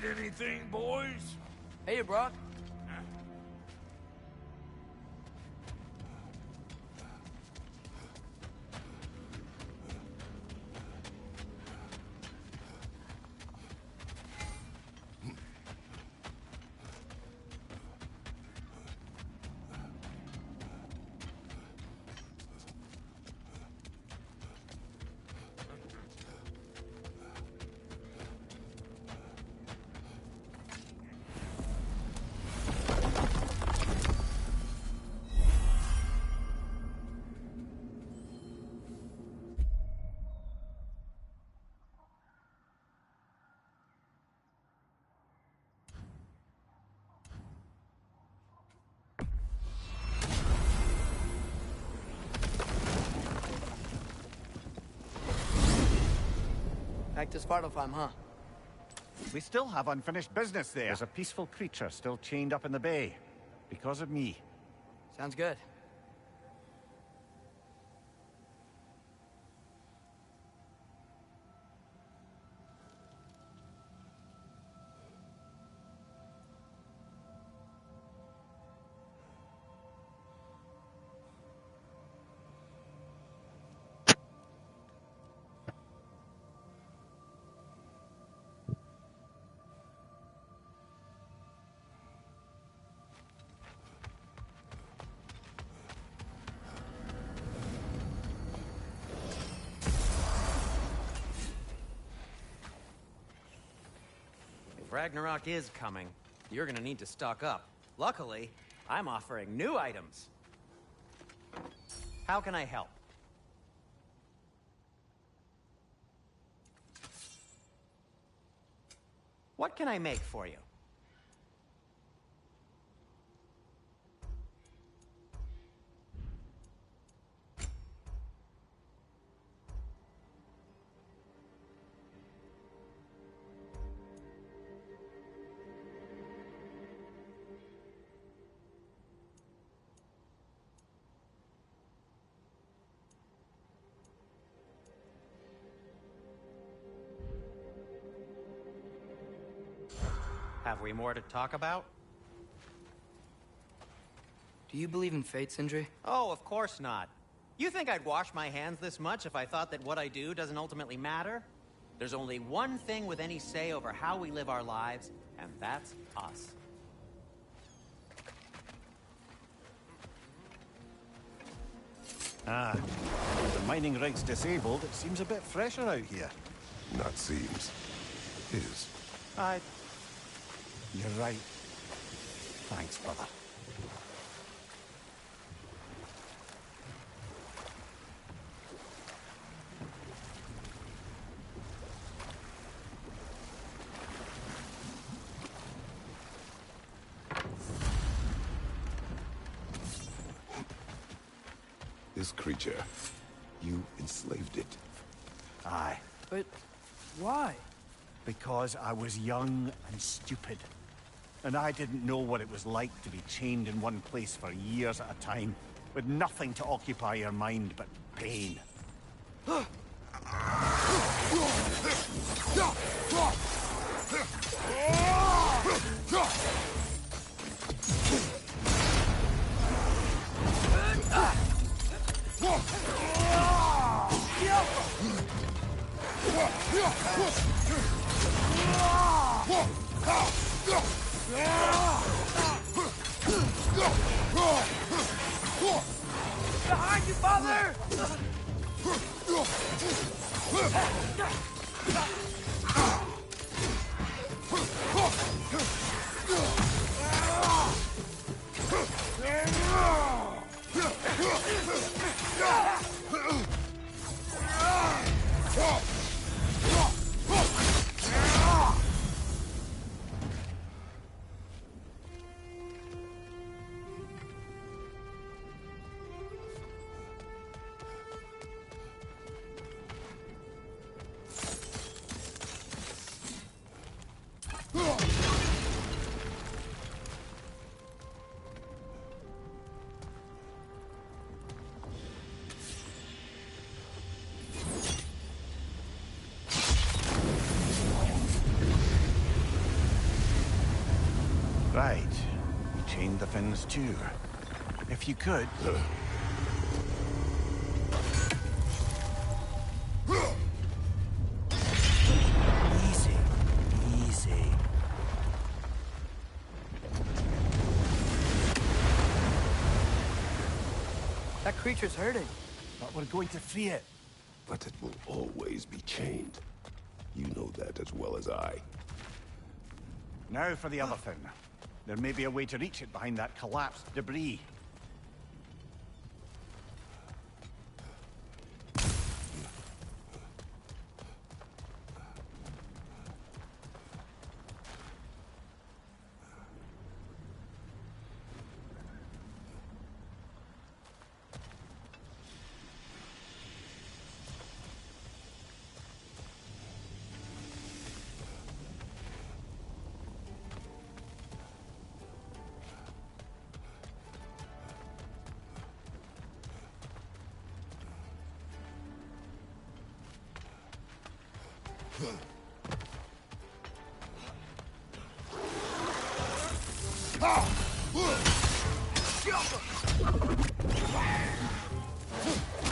Need anything, boys? Hey, Brock. Back to Svartalfheim, huh? We still have unfinished business there. There's a peaceful creature still chained up in the bay. Because of me. Sounds good. If Ragnarok is coming, you're gonna need to stock up. Luckily, I'm offering new items. How can I help? What can I make for you? Have we more to talk about? Do you believe in fate, Sindri? Oh, of course not. You think I'd wash my hands this much if I thought that what I do doesn't ultimately matter? There's only one thing with any say over how we live our lives, and that's us. Ah, with the mining rig's disabled, it seems a bit fresher out here. Not seems. Is. You're right. Thanks, brother. This creature, you enslaved it. Aye. But why? Because I was young and stupid. And I didn't know what it was like to be chained in one place for years at a time, with nothing to occupy your mind but pain. Behind you, father! right. You chained the fins too. If you could... Easy. Easy. That creature's hurting. But we're going to free it. But it will always be chained. You know that as well as I. Now for the other fin. There may be a way to reach it behind that collapsed debris.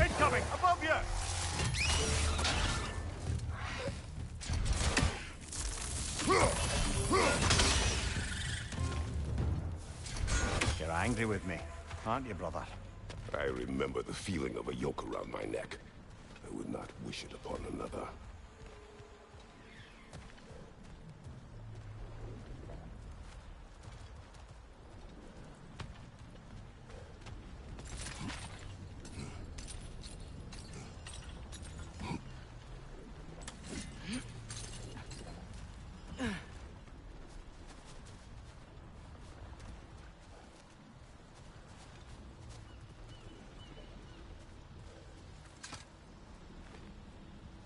Incoming! Above you! You're angry with me, aren't you, brother? I remember the feeling of a yoke around my neck. I would not wish it upon another.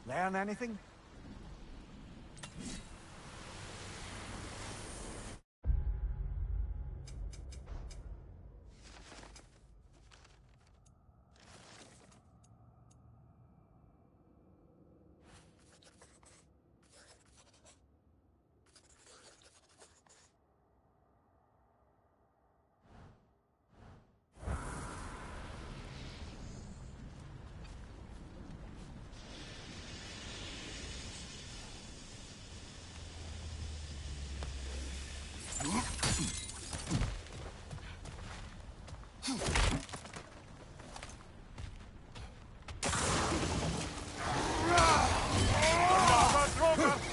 Learn anything?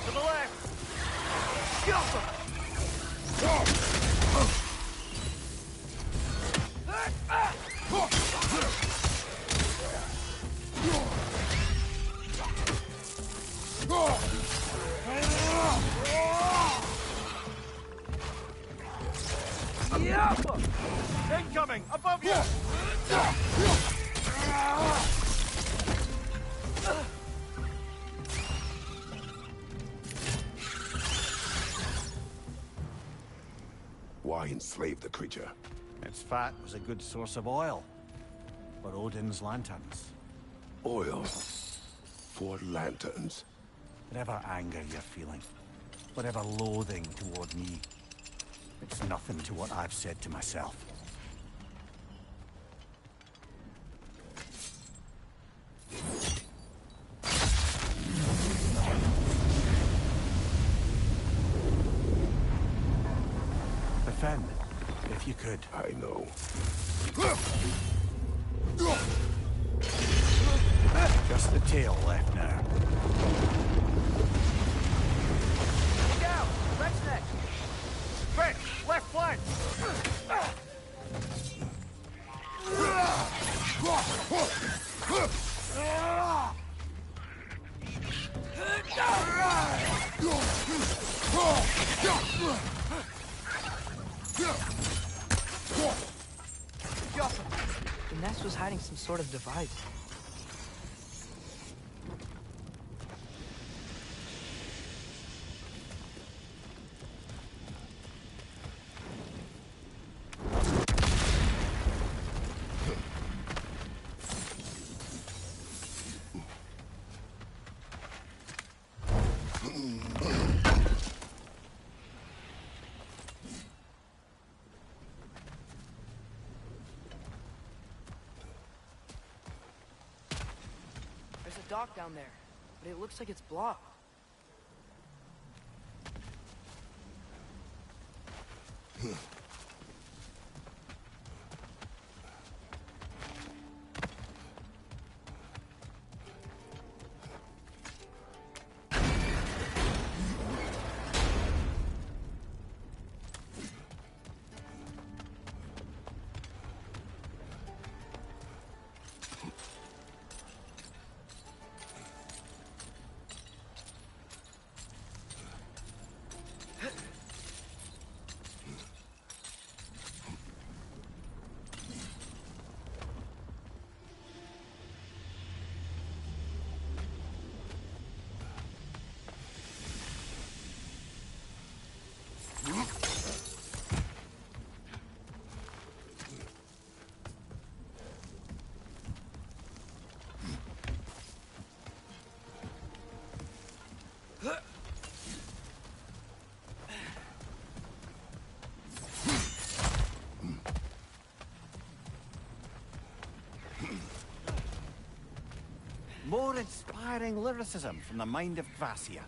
To the left! Incoming! Above you! Why enslave the creature? Its fat was a good source of oil for Odin's lanterns. Oil. For lanterns. Whatever anger you're feeling, whatever loathing toward me, it's nothing to what I've said to myself. The Fen, if you could. I know. Just the tail left now. Look out! French neck! French, left flank! The nest was hiding some sort of device. dock down there, but it looks like it's blocked. More inspiring lyricism from the mind of Gracia.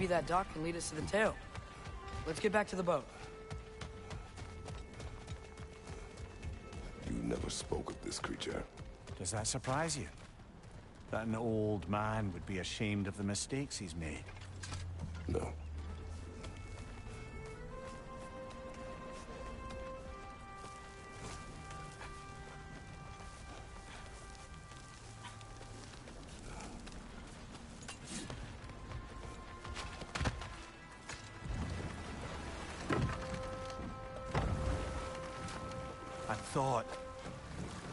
Maybe that dock can lead us to the tail. Let's get back to the boat. You never spoke of this creature. Does that surprise you? That an old man would be ashamed of the mistakes he's made? No.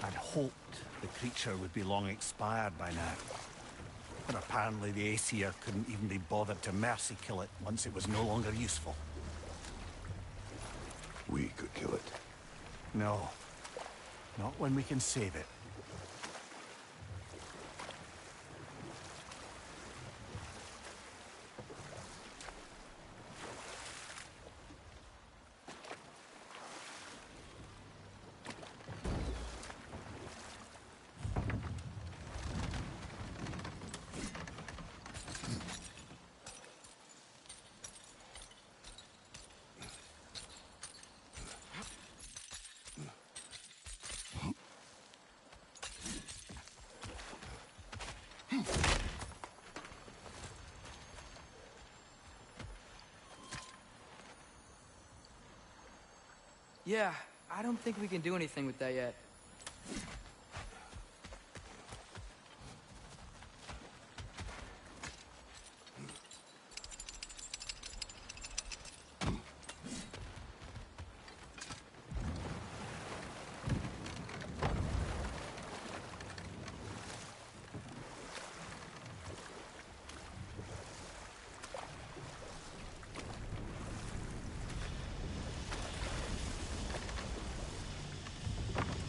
I'd hoped the creature would be long expired by now. But apparently the Aesir couldn't even be bothered to mercy kill it once it was no longer useful. We could kill it. No. Not when we can save it. Yeah, I don't think we can do anything with that yet.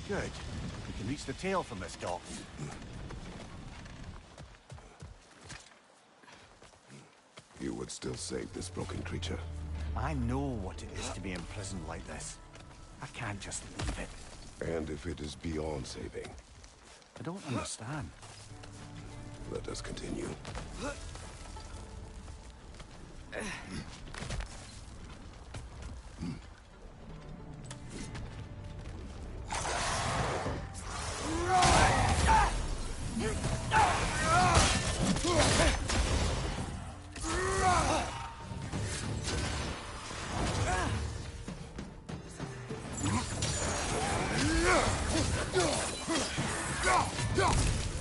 Good. We can reach the tail from this dock. You would still save this broken creature. I know what it is to be imprisoned like this. I can't just leave it. And if it is beyond saving, I don't understand. let us continue.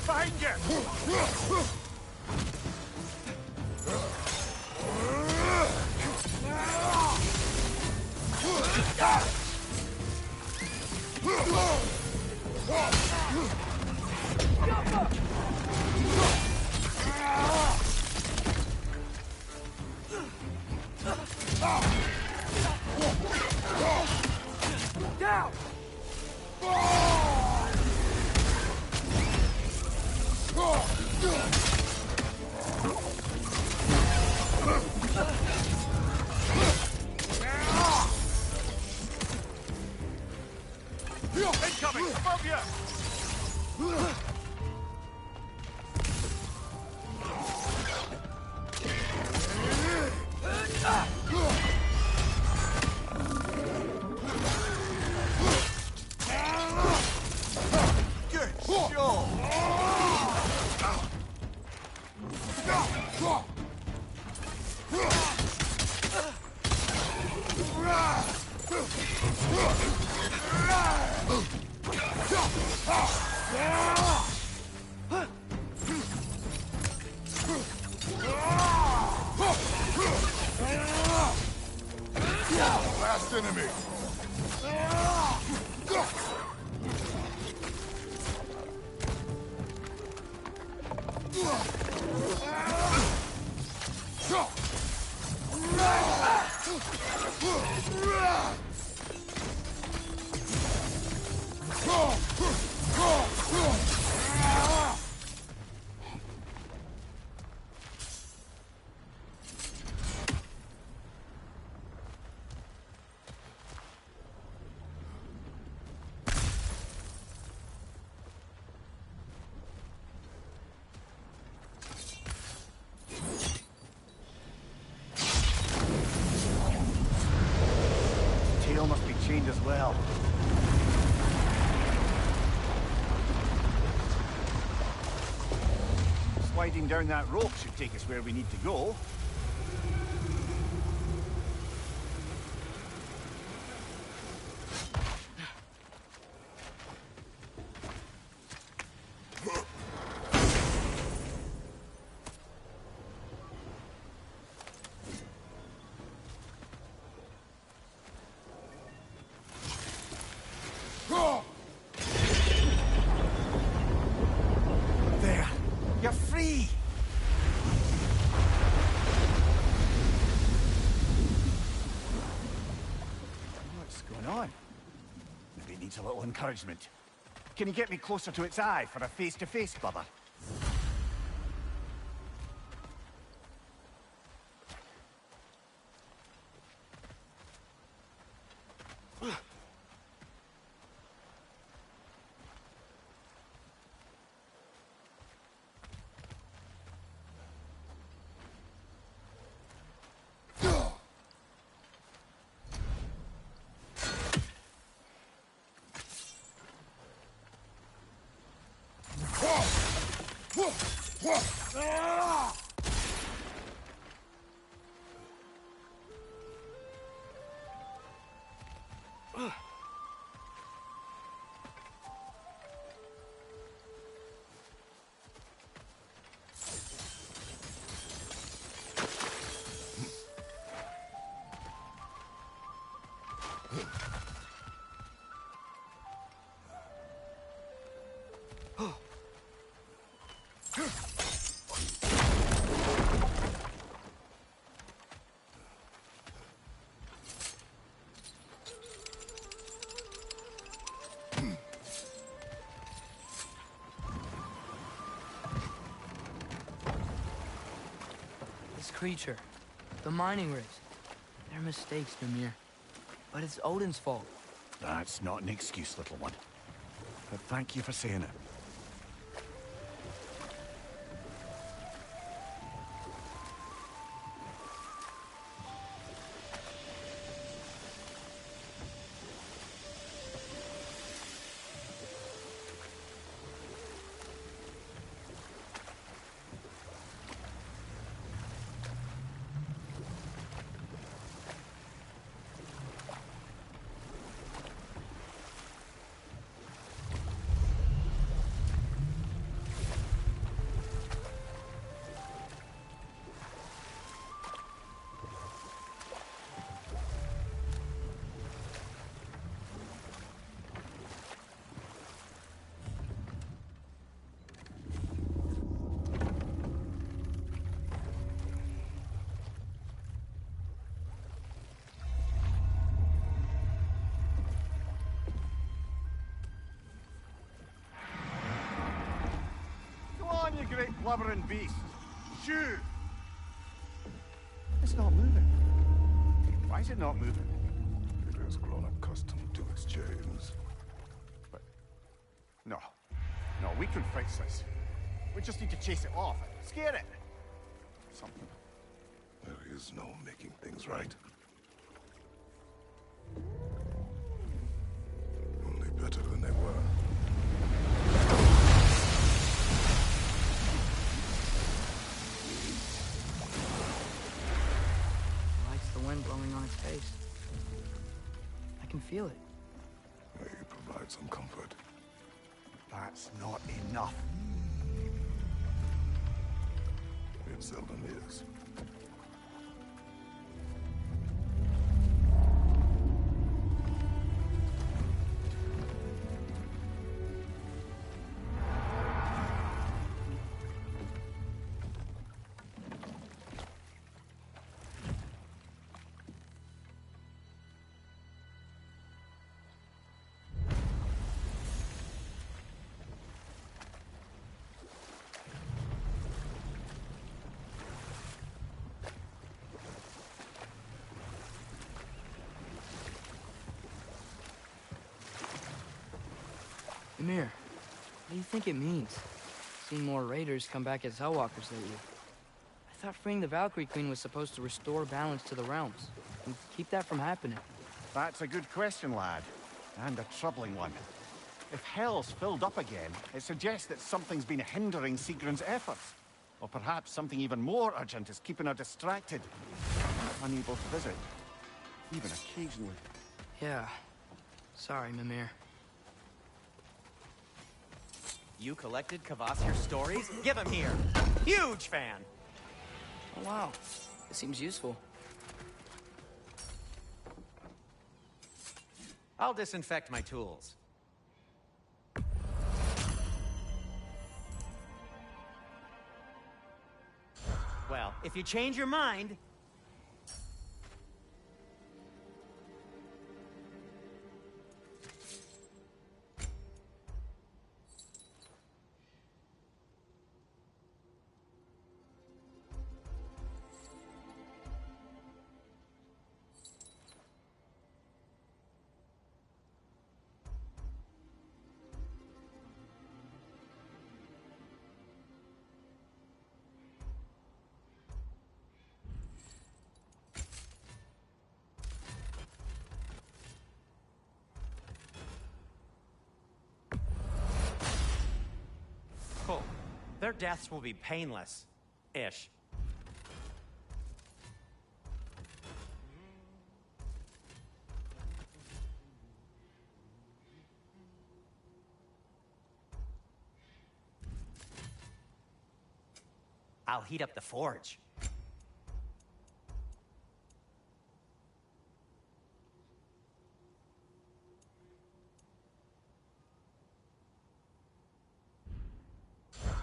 Find you! Down! Incoming! Above you! Good show! Bastard! enemy! Tail must be chained as well. Sliding down that rope should take us where we need to go. There! You're free! What's going on? Maybe it needs a little encouragement. Can you get me closer to its eye for a face-to-face, brother? This creature, the mining rigs, they're mistakes, Mimir. But it's Odin's fault. That's not an excuse, little one. But thank you for saying it. You great blubbering beast. Shoo! It's not moving. Why is it not moving? It has grown accustomed to its chains. But... No. No, we can fix this. We just need to chase it off. Scare it. Something. There is no making things right. Only better than they were. Wind blowing on its face. I can feel it. May you provide some comfort. That's not enough. It seldom is. Mimir, what do you think it means? Seen more raiders come back as Hellwalkers lately. I thought freeing the Valkyrie Queen was supposed to restore balance to the realms and keep that from happening. That's a good question, lad. And a troubling one. If Hell's filled up again, it suggests that something's been hindering Sigrun's efforts. Or perhaps something even more urgent is keeping her distracted. Unable to visit. Even occasionally. Yeah. Sorry, Mimir. You collected Kvasir's stories? Give them here! Huge fan! Oh, wow. It seems useful. I'll disinfect my tools. Well, if you change your mind... Cool. Their deaths will be painless. Ish. I'll heat up the forge.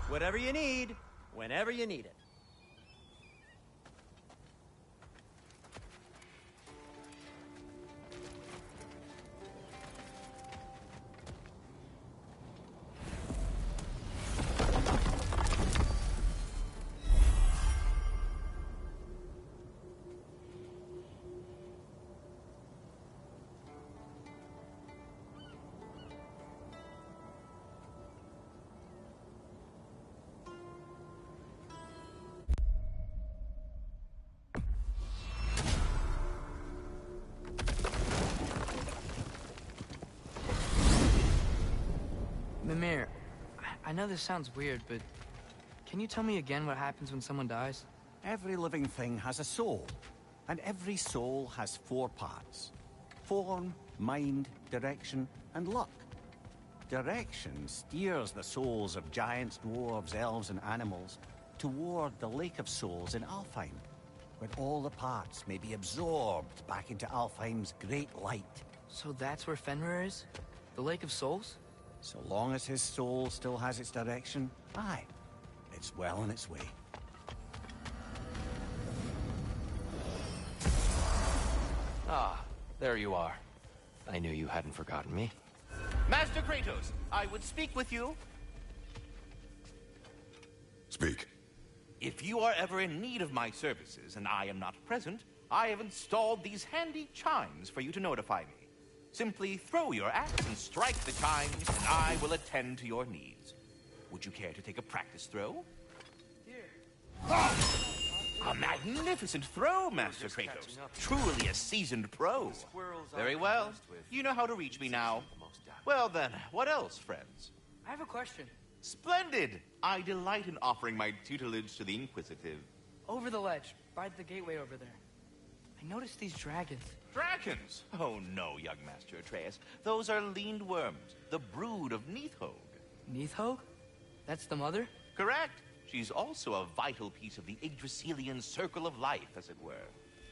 Whatever you need, whenever you need it. Mimir, I know this sounds weird, but can you tell me again what happens when someone dies? Every living thing has a soul. And every soul has 4 parts. Form, mind, direction, and luck. Direction steers the souls of giants, dwarves, elves, and animals toward the Lake of Souls in Alfheim, where all the parts may be absorbed back into Alfheim's great light. So that's where Fenrir is? The Lake of Souls? So long as his soul still has its direction, aye, it's well on its way. Ah, there you are. I knew you hadn't forgotten me. Master Kratos, I would speak with you. Speak. If you are ever in need of my services and I am not present, I have installed these handy chimes for you to notify me. Simply throw your axe and strike the chimes, and I will attend to your needs. Would you care to take a practice throw? A magnificent throw, Master Kratos. Truly a seasoned pro. Very well. You know how to reach me now. Well then, what else, friends? I have a question. Splendid! I delight in offering my tutelage to the inquisitive. Over the ledge, by the gateway over there. I noticed these dragons. Dragons? Oh no, young Master Atreus. Those are leaned worms, the brood of Nidhogg. Nidhogg? That's the mother? Correct. She's also a vital piece of the Yggdrasilian circle of life, as it were.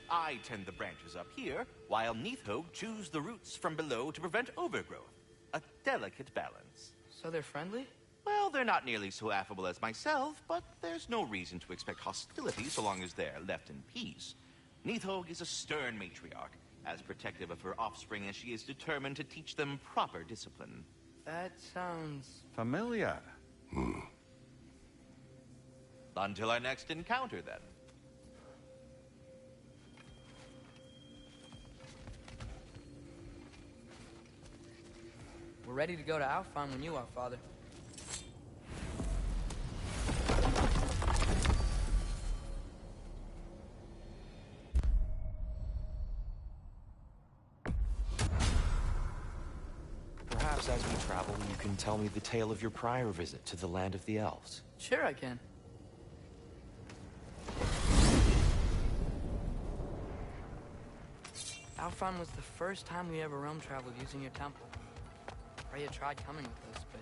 I tend the branches up here, while Nidhogg chews the roots from below to prevent overgrowth. A delicate balance. So they're friendly? Well, they're not nearly so affable as myself, but there's no reason to expect hostility so long as they're left in peace. Nidhogg is a stern matriarch, as protective of her offspring as she is determined to teach them proper discipline. That sounds... Familiar. Until our next encounter, then. We're We're ready to go to Alfheim when you are, Father. Perhaps as we travel, you can tell me the tale of your prior visit to the land of the elves. Sure I can. Alfheim was the first time we ever realm traveled using your temple. Freya tried coming with us, but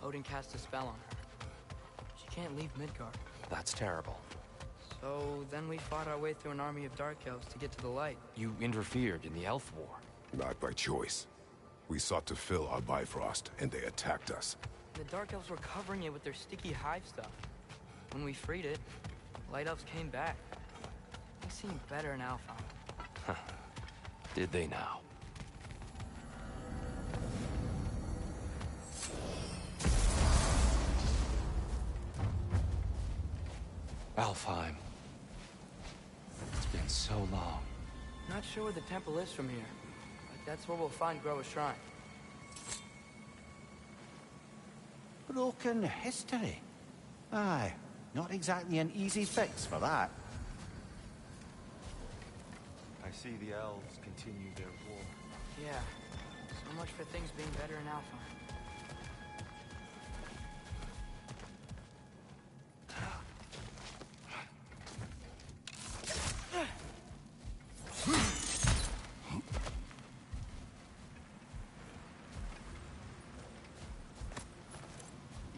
Odin cast a spell on her. She can't leave Midgard. That's terrible. So then we fought our way through an army of dark elves to get to the light. You interfered in the elf war. Not by choice. We sought to fill our Bifrost, and they attacked us. The dark elves were covering it with their sticky hive stuff. When we freed it, light elves came back. They seemed better in Alfheim. Did they now? Alfheim. It's been so long. Not sure where the temple is from here, but that's where we'll find Groa's shrine. Broken history. Aye, not exactly an easy fix for that. I see the elves continue their war. Yeah, so much for things being better in Alfheim.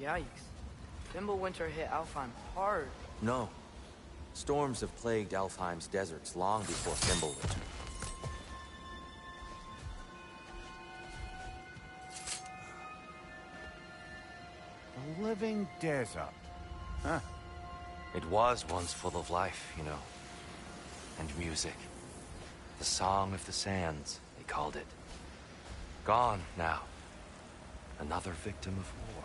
Yikes. Fimbulwinter hit Alfheim hard. No. Storms have plagued Alfheim's deserts long before Fimbulwinter. A living desert. Huh. It was once full of life, you know. And music. The Song of the Sands, they called it. Gone now. Another victim of war.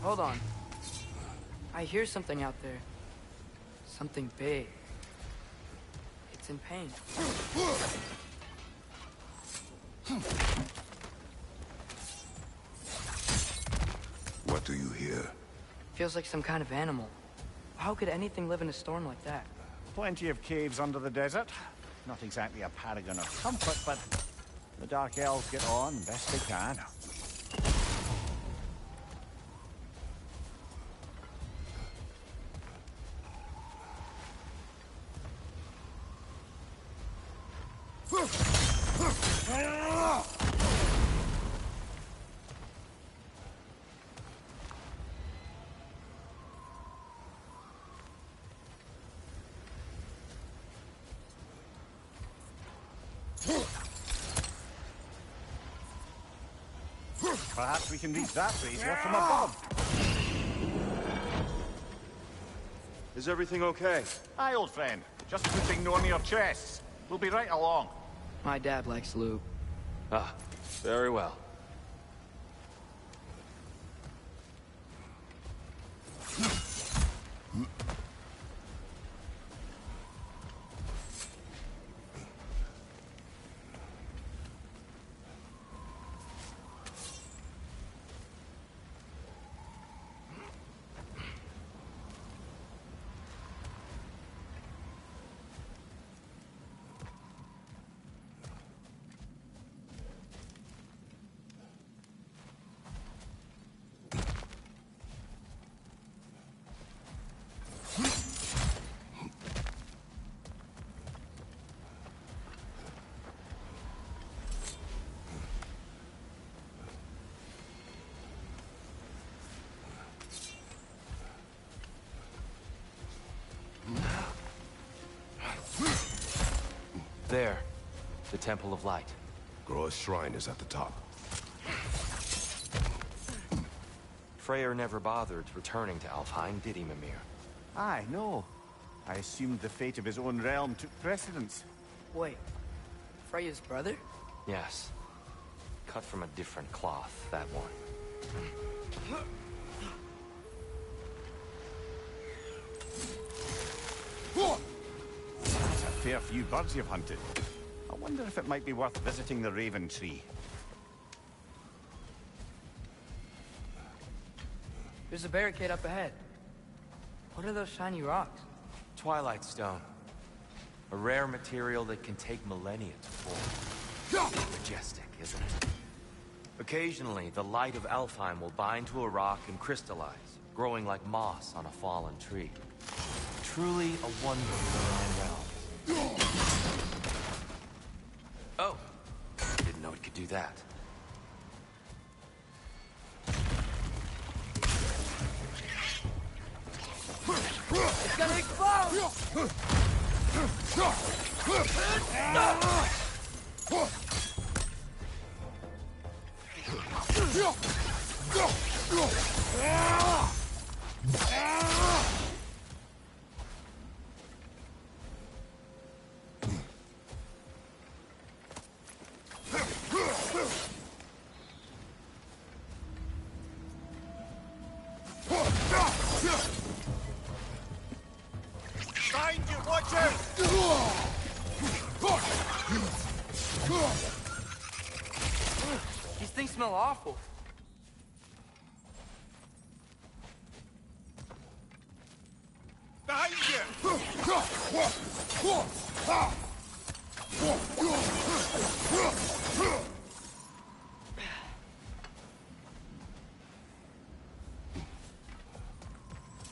Hold on. I hear something out there. Something big. It's in pain. What do you hear? Feels like some kind of animal. How could anything live in a storm like that? Plenty of caves under the desert. Not exactly a paragon of comfort, but the dark elves get on best they can. Perhaps we can reach that brazier from above. Is everything okay? Aye, old friend. Just putting no near chests. We'll be right along. My dad likes lube. Ah, very well. There. The Temple of Light. Groa's shrine is at the top. Freyr never bothered returning to Alfheim, did he, Mimir? Aye, no. I assumed the fate of his own realm took precedence. Wait, Freya's brother? Yes. Cut from a different cloth, that one. That's a fair few birds you've hunted. I wonder if it might be worth visiting the Raven Tree. There's a barricade up ahead. What are those shiny rocks? Twilight Stone. A rare material that can take millennia to form. Majestic, isn't it? Occasionally, the light of Alfheim will bind to a rock and crystallize, growing like moss on a fallen tree. Truly a wonder of our realm. Oh, didn't know it could do that. It's gonna explode! Behind you, watch out! These things smell awful. Behind you!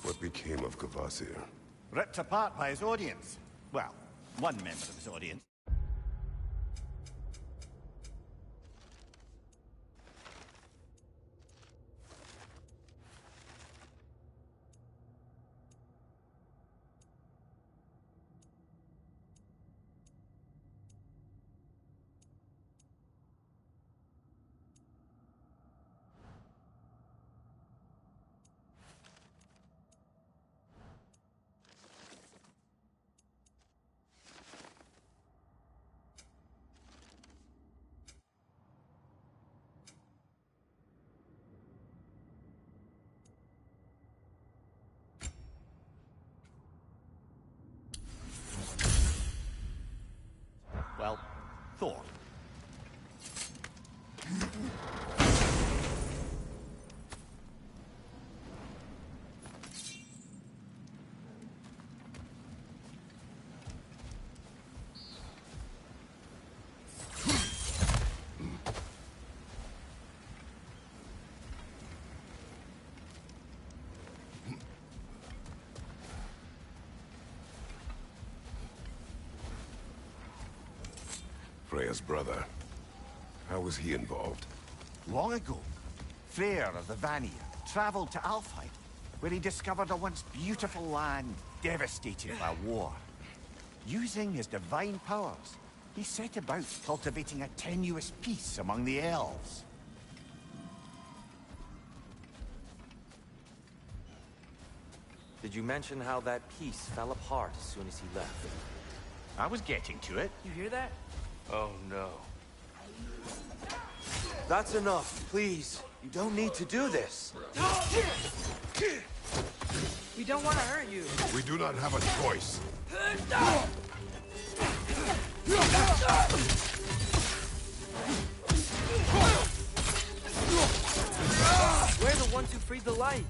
What became of Kvasir? Ripped apart by his audience. Well, one member of his audience. Well, Thor. Freya's brother. How was he involved? Long ago, Freyr of the Vanir traveled to Alfheim, where he discovered a once beautiful land devastated by war. Using his divine powers, he set about cultivating a tenuous peace among the elves. Did you mention how that piece fell apart as soon as he left? I was getting to it. You hear that? Oh no. That's enough, please. You don't need to do this. We don't want to hurt you. We do not have a choice. We're the ones who freed the light.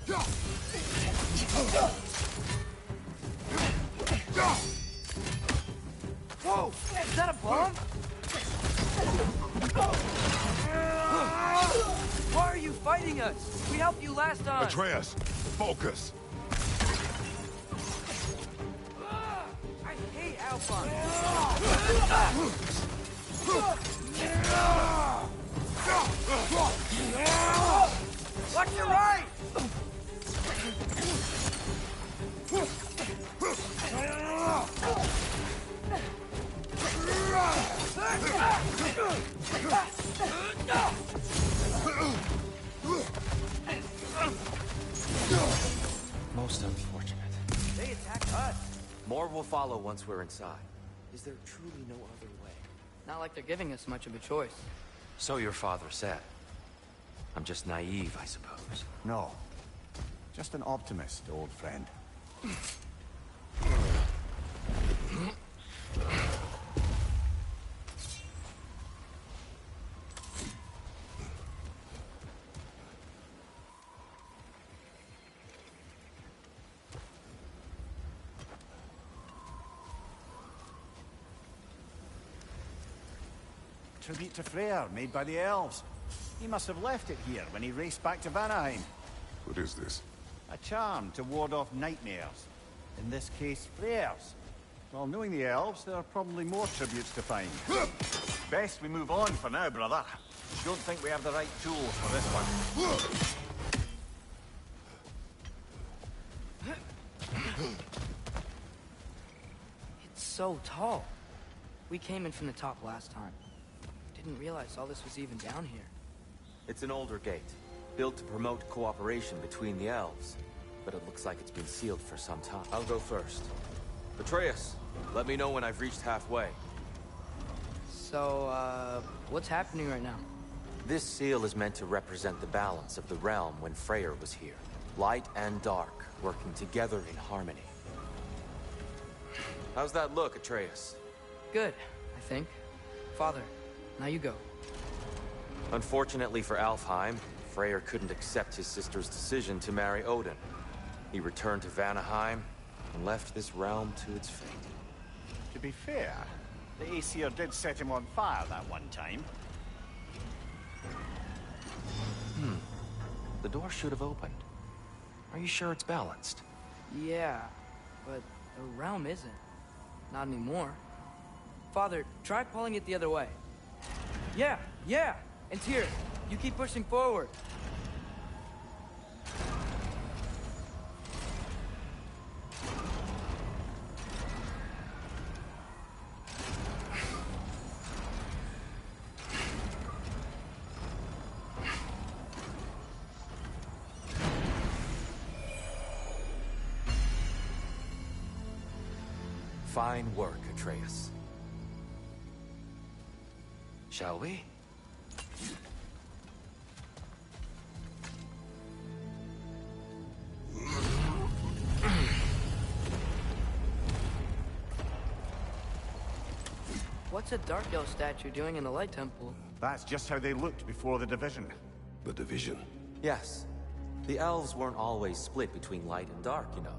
Whoa! Is that a bomb? Why are you fighting us? We helped you last time. Atreus, focus. I hate Alphon. Watch your right! follow once we're inside. Is there truly no other way? Not like they're giving us much of a choice. So your father said. I'm just naive, I suppose. No. Just an optimist, old friend. Tribute to Freyr, made by the elves. He must have left it here when he raced back to Vanaheim. What is this? A charm to ward off nightmares. In this case, Freyr's. Well, knowing the elves, there are probably more tributes to find. Best we move on for now, brother. Don't think we have the right tools for this one. It's so tall. We came in from the top last time. Didn't realize all this was even down here. It's an older gate, built to promote cooperation between the elves. But it looks like it's been sealed for some time. I'll go first. Atreus, let me know when I've reached halfway. So, what's happening right now? This seal is meant to represent the balance of the realm when Freyr was here. Light and dark, working together in harmony. How's that look, Atreus? Good, I think. Father, now you go. Unfortunately for Alfheim, Freyr couldn't accept his sister's decision to marry Odin. He returned to Vanaheim and left this realm to its fate. To be fair, the Aesir did set him on fire that one time. The door should have opened. Are you sure it's balanced? Yeah, but the realm isn't. Not anymore. Father, try pulling it the other way. Yeah! And Tyr, you keep pushing forward. Fine work, Atreus. Shall we? What's a Dark Elf statue doing in the Light Temple? That's just how they looked before the division. The division. Yes. The elves weren't always split between light and dark, you know.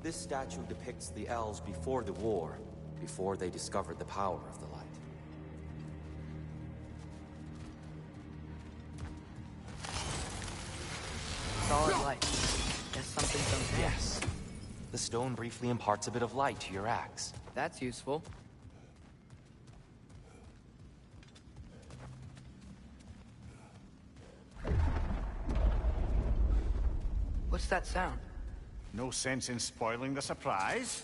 This statue depicts the elves before the war, before they discovered the power of the light. Solid light. Guess something's unfair. Yes. The stone briefly imparts a bit of light to your axe. That's useful. What's that sound? No sense in spoiling the surprise.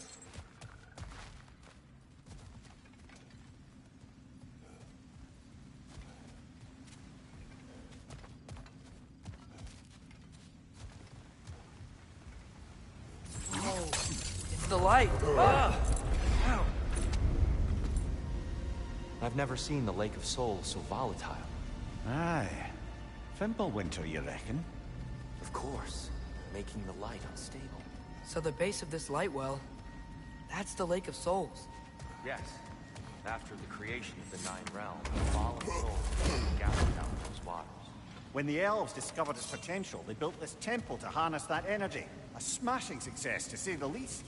Oh, it's the light. Ah! Ow. I've never seen the Lake of Souls so volatile. Aye. Fimbulwinter, you reckon? Of course, making the light unstable. So the base of this light well, that's the Lake of Souls. Yes. After the creation of the Nine Realms, the fallen souls gathered down those waters. When the elves discovered its potential, they built this temple to harness that energy. A smashing success, to say the least.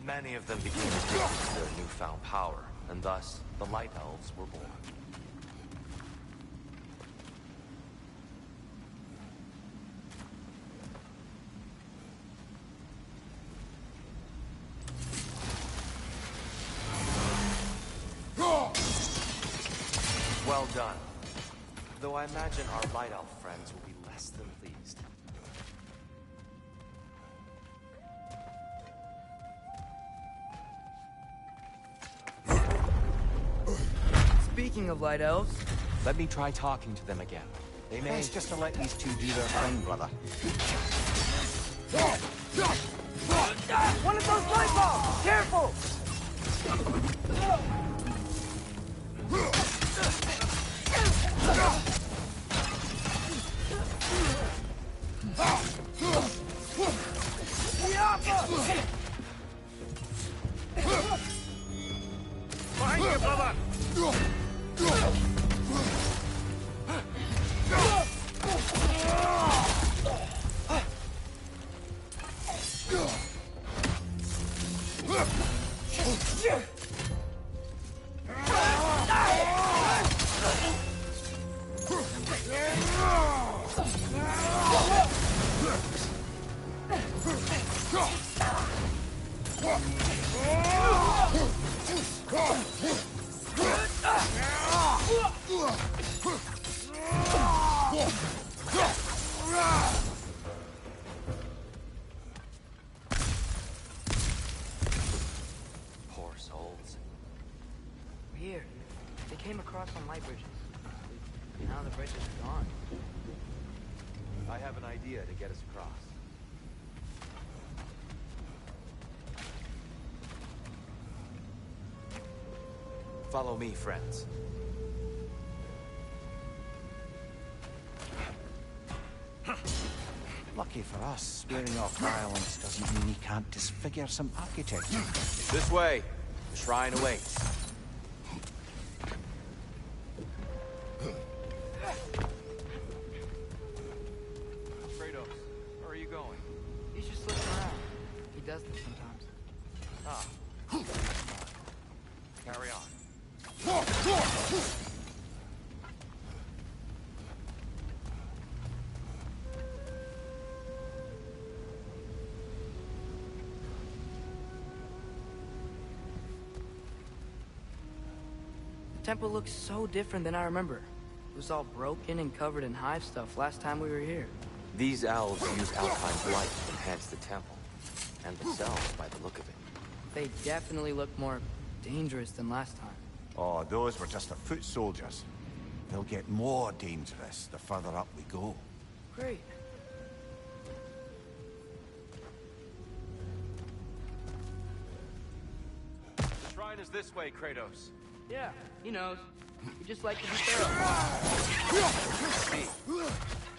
Many of them became addicted to their newfound power, and thus, the Light Elves were born. Well done. Though I imagine our Light Elf friends will be less than pleased. Speaking of Light Elves, Let me try talking to them again. They may... Best just to let these two do their thing, brother. one of those light bulbs! Careful! Behind you, brother! Poor souls. Here. They came across on light bridges. Now the bridge is gone. I have an idea to get us across. Follow me, friends. Lucky for us, sparing off violence doesn't mean he can't disfigure some architecture. This way. The shrine awaits. Kratos, where are you going? He's just looking around. He does this sometimes. Ah. Carry on. The temple looks so different than I remember. It was all broken and covered in hive stuff last time we were here. These elves use Alpine light to enhance the temple. And themselves, by the look of it. They definitely look more dangerous than last time. Oh, those were just the foot soldiers. They'll get more dangerous the further up we go. Great. The shrine is this way, Kratos. Yeah, he knows. We just like to be thorough.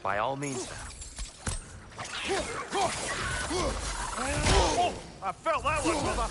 By all means, then. I felt that one, brother!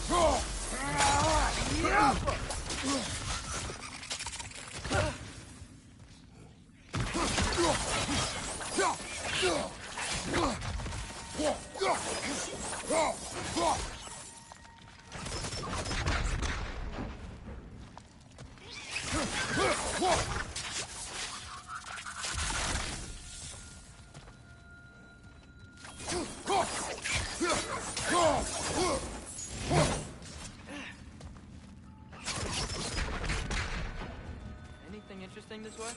Anything interesting this way?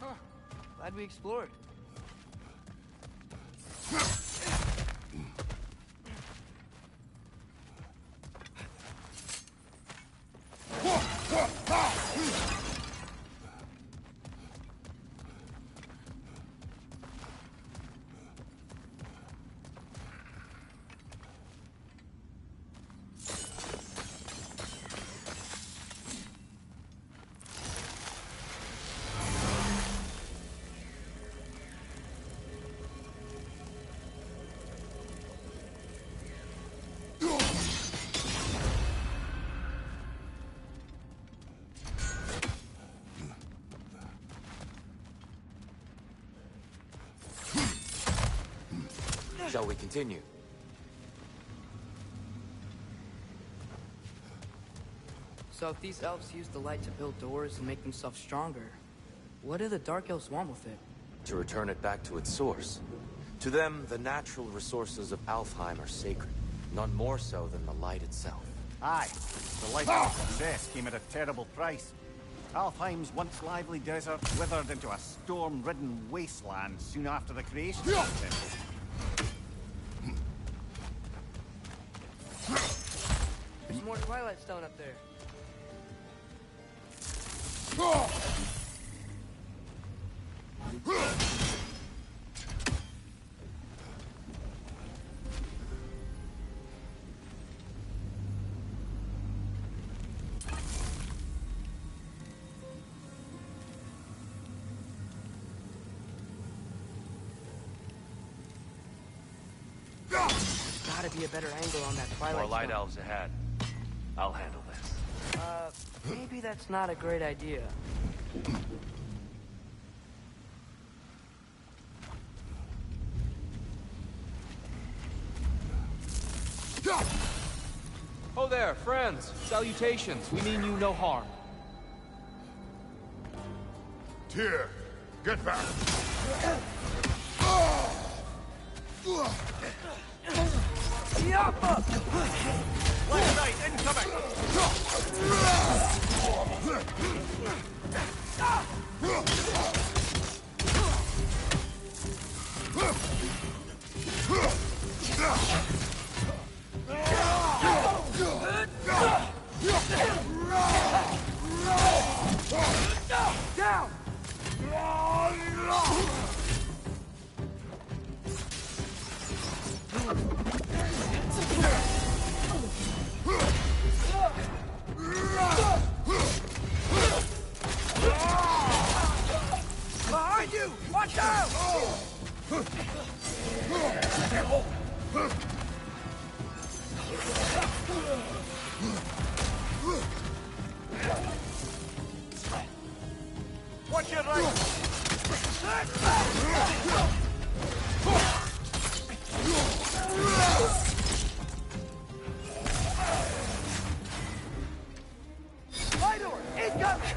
Huh. Glad we explored. Shall we continue? So if these elves use the light to build doors and make themselves stronger, what do the Dark Elves want with it? To return it back to its source. To them, the natural resources of Alfheim are sacred. None more so than the light itself. Aye, the life of success came at a terrible price. Alfheim's once lively desert withered into a storm-ridden wasteland soon after the creation of the temple. There's more Twilight Stone up there. gotta be a better angle on that twilight More light stone. elves ahead. I'll handle this. Maybe that's not a great idea. Oh there, friends. Salutations. We mean you no harm. Tyr, get back! Left knight incoming! Down! Behind you! Watch out! Watch your right! Spider! Incoming!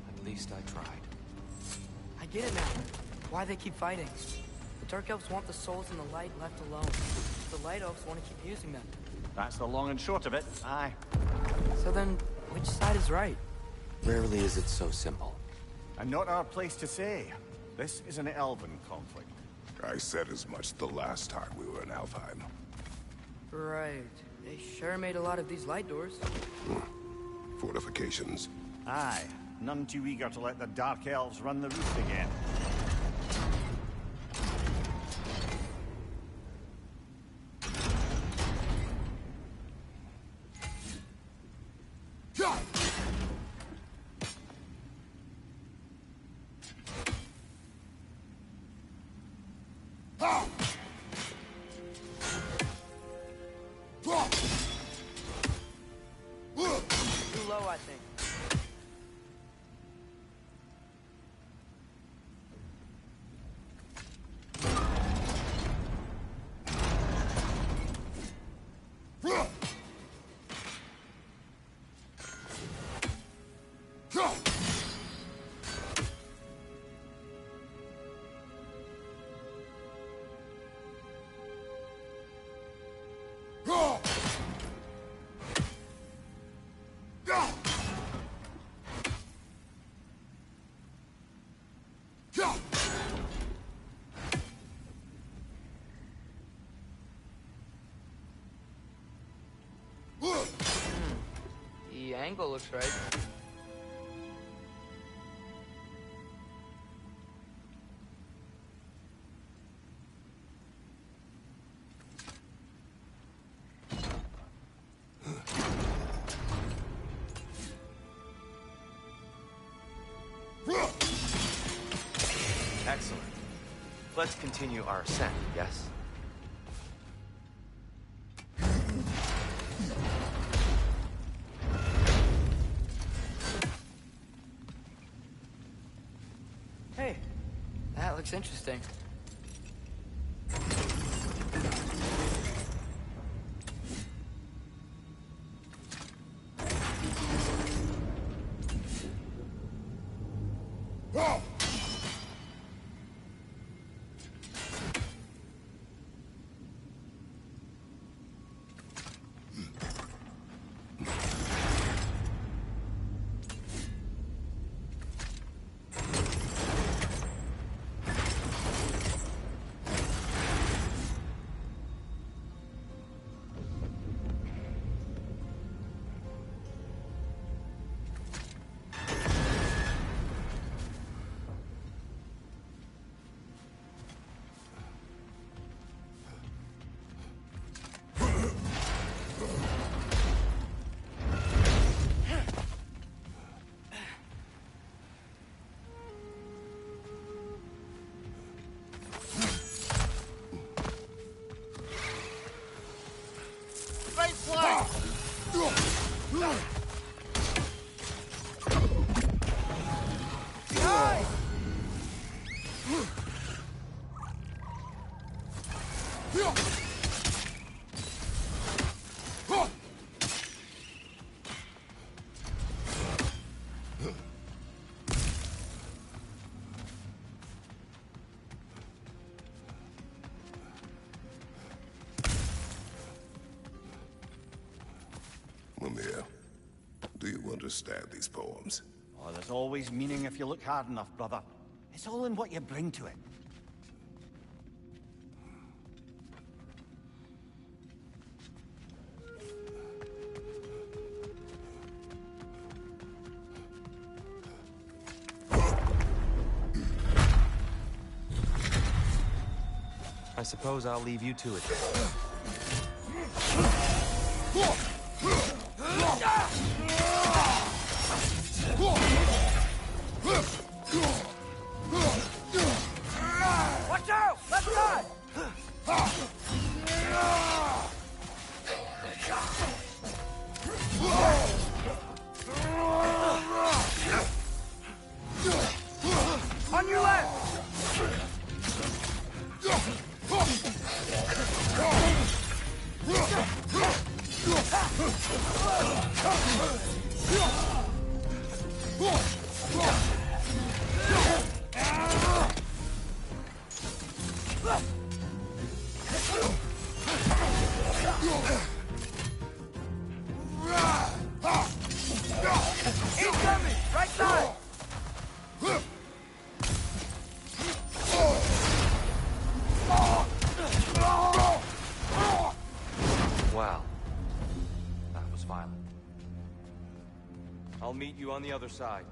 At least I tried. I get it now. Why they keep fighting. The Dark Elves want the souls in the light left alone. The Light Elves want to keep using them. That's the long and short of it. Aye. So then, which side is right? Rarely is it so simple. And not our place to say. This is an elven conflict. I said as much the last time we were in Alfheim. Right. They sure made a lot of these light doors. Fortifications. Aye. None too eager to let the Dark Elves run the roost again. Too low, I think. The angle looks right. Excellent. Let's continue our ascent, yes? Hey, that looks interesting. Do you understand these poems? Oh, there's always meaning if you look hard enough, brother. It's all in what you bring to it. I suppose I'll leave you to it. Watch out! Left side! On your left! Incoming! Right side! Wow. That was violent. I'll meet you on the other side.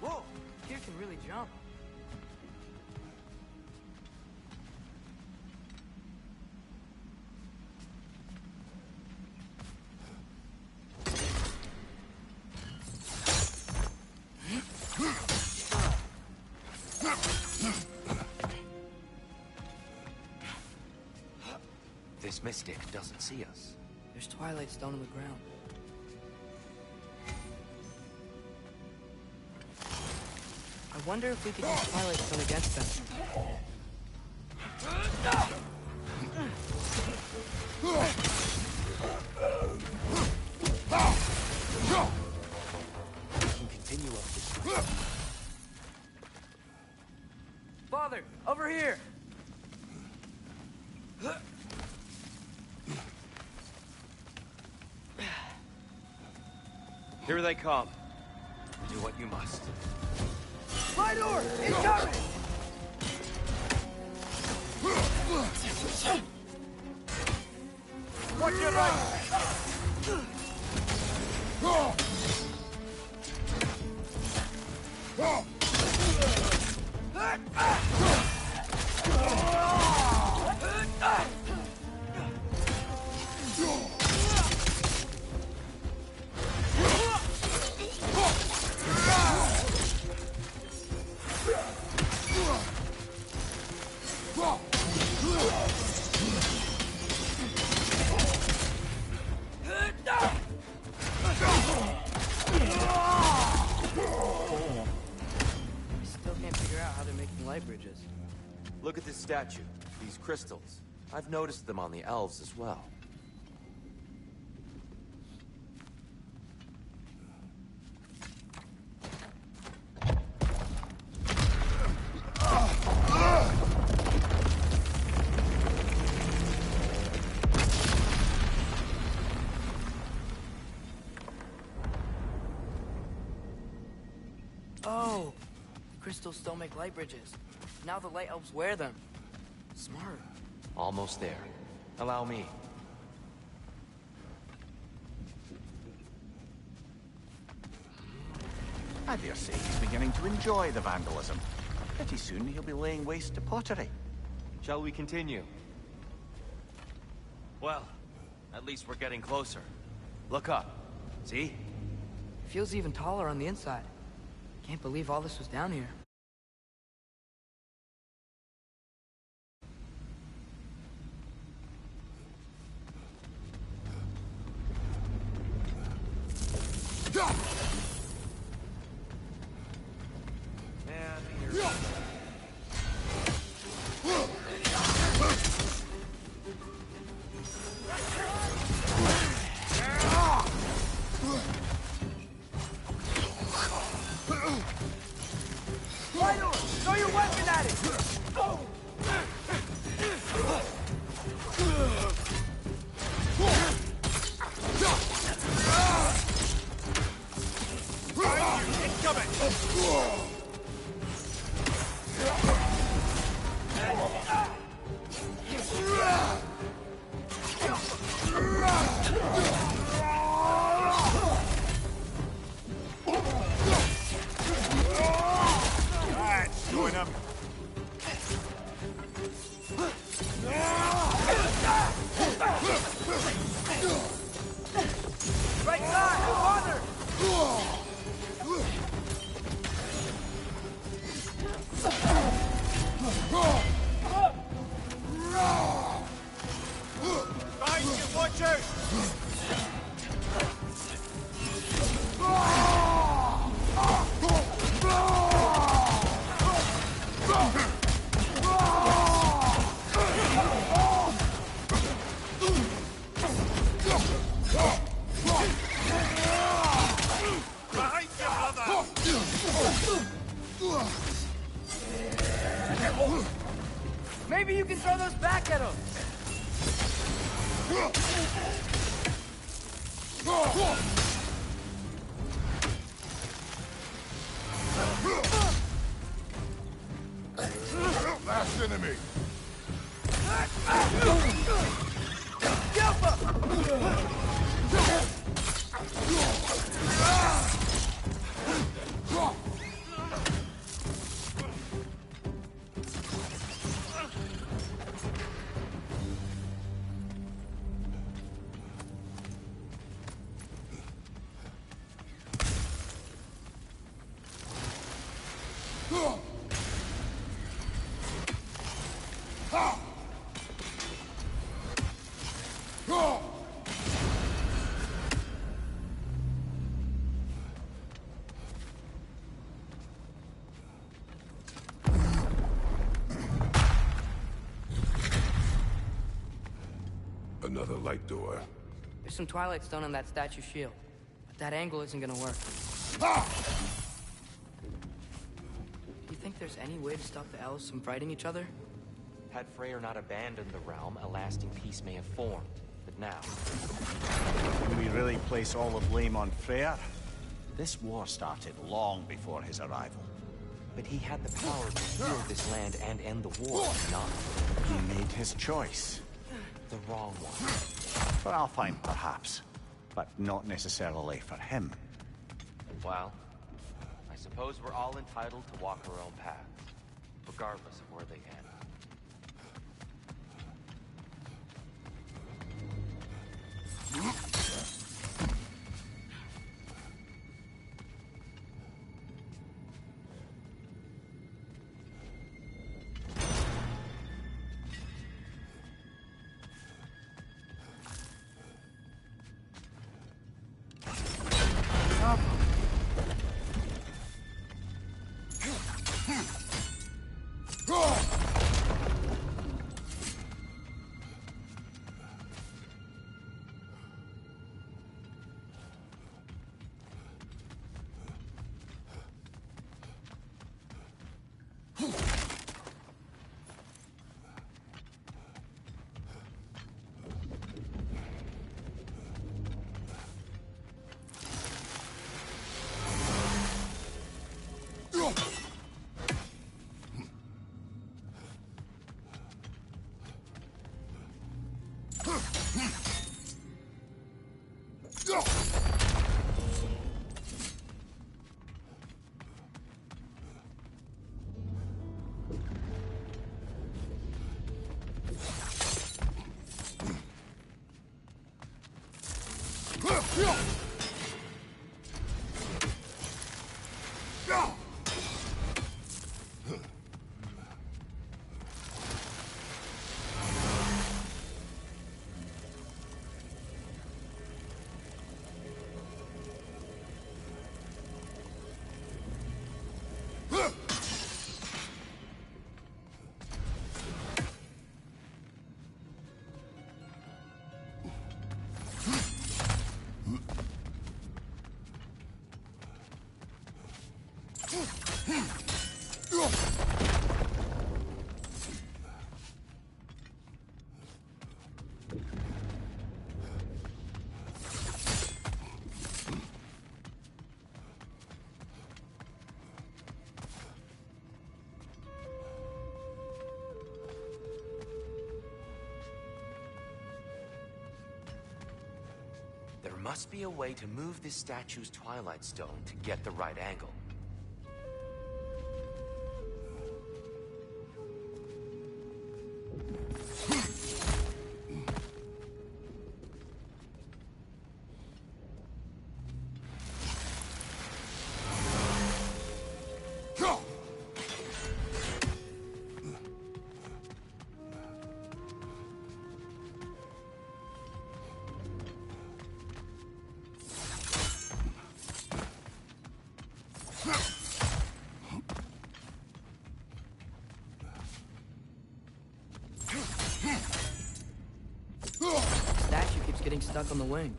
Whoa! Kid can really jump. This mystic doesn't see us. There's Twilight Stone on the ground. I wonder if we could use Twilight Stone against them. We can continue up this way. Father, over here! Here they come. Do what you must. My door! Incoming! Watch your right! Still can't figure out how they're making light bridges. Look at this statue. These crystals. I've noticed them on the elves as well. Oh! Crystals still make light bridges. Now the light elves wear them. Smart. Almost there. Allow me. I dare say he's beginning to enjoy the vandalism. Pretty soon he'll be laying waste to pottery. Shall we continue? Well, at least we're getting closer. Look up. See? Feels even taller on the inside. Can't believe all this was down here. Maybe you can throw those back at him. Last enemy! Another light door. There's some Twilight Stone on that statue shield, but that angle isn't gonna work. Do you think there's any way to stop the elves from fighting each other? Had Freyr not abandoned the realm, a lasting peace may have formed. But now... Can we really place all the blame on Freyr? This war started long before his arrival. But he had the power to heal this land and end the war, not He made his choice. the wrong one. For Alfheim, perhaps. But not necessarily for him. Well, I suppose we're all entitled to walk our own paths, regardless of where they end. There must be a way to move this statue's Twilight Stone to get the right angle. getting stuck on the wing.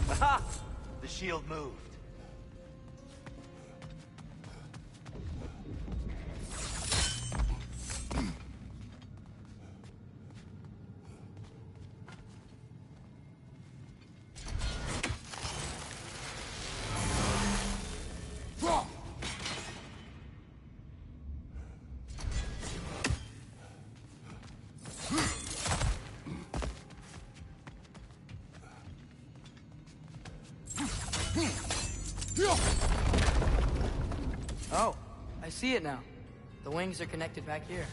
Aha! The shield moved. Oh, I see it now. The wings are connected back here.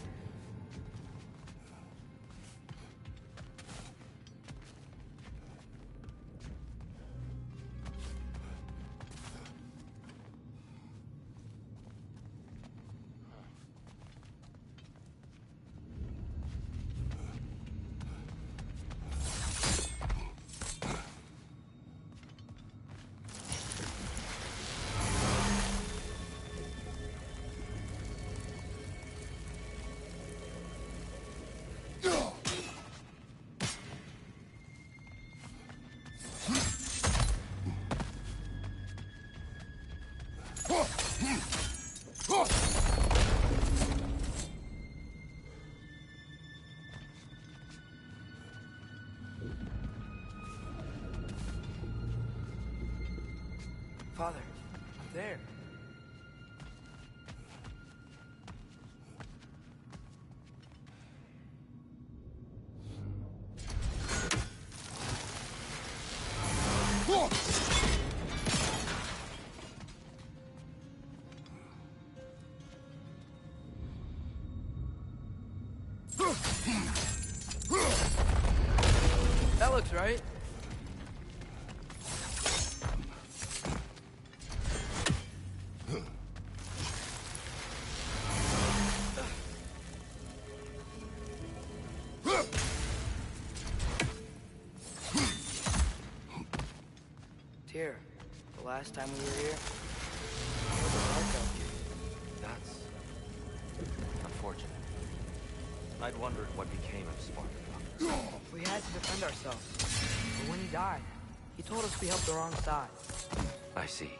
Father, I'm there. That looks right. Here, the last time we were here, there was a mark out here. That's unfortunate. I'd wondered what became of Spartan. We had to defend ourselves. But when he died, he told us we helped the wrong side. I see.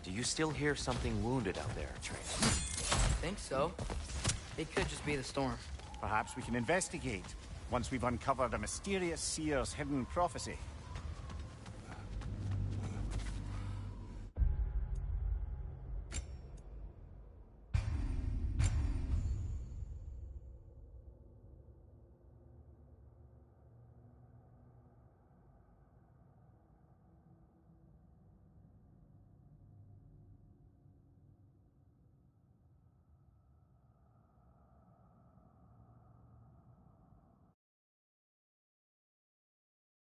Do you still hear something wounded out there, Trace? Think so. It could just be the storm. Perhaps we can investigate, once we've uncovered a mysterious seer's hidden prophecy.